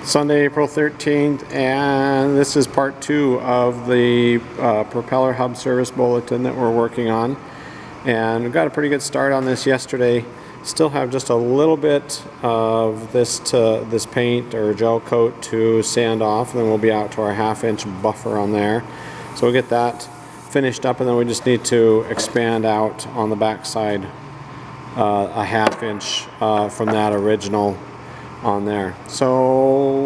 Sunday, April 13th, and this is part 2 of the Propeller Hub Service Bulletin that we're working on. And we got a pretty good start on this yesterday. Still have just a little bit of this paint or gel coat to sand off, and then we'll be out to our 1/2 inch buffer on there. So we'll get that finished up, and then we just need to expand out on the back side a 1/2 inch from that original on there. So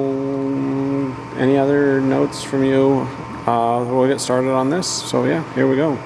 any other notes from you? We'll get started on this. So yeah, here we go.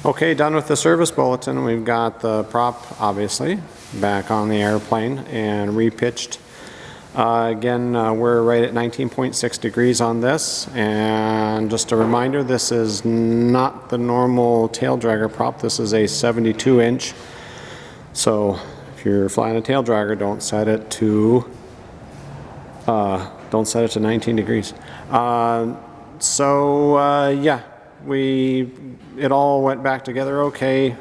Okay, done with the service bulletin. We've got the prop, obviously, back on the airplane and repitched. Again, we're right at 19.6 degrees on this. And just a reminder, this is not the normal tail dragger prop. This is a 72 inch. So if you're flying a tail dragger, don't set it to 19 degrees. Yeah. It all went back together okay.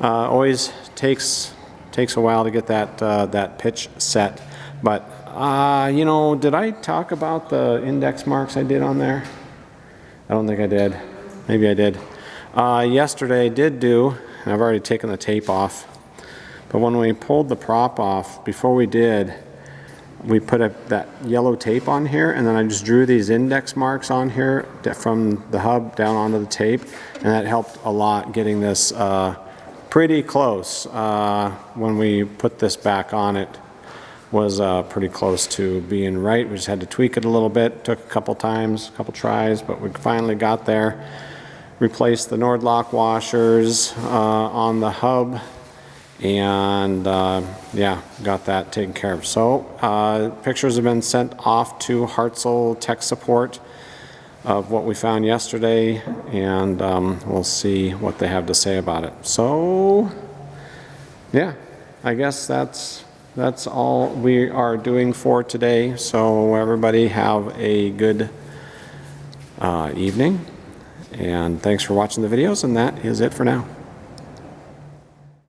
Always takes a while to get that pitch set, but you know, did I talk about the index marks I did on there? I don't think I did. Maybe I did. Yesterday I did do, and I've already taken the tape off, but when we pulled the prop off, before we did, we put that yellow tape on here, and then I just drew these index marks on here from the hub down onto the tape, and that helped a lot getting this pretty close. When we put this back on, it was pretty close to being right. We just had to tweak it a little bit. Took a couple times, a couple tries, but we finally got there. Replaced the Nordlock washers on the hub, and yeah, got that taken care of. So pictures have been sent off to Hartzell Tech Support. of what we found yesterday, and we'll see what they have to say about it. So, yeah, I guess that's all we are doing for today. So everybody have a good evening, and thanks for watching the videos, and that is it for now.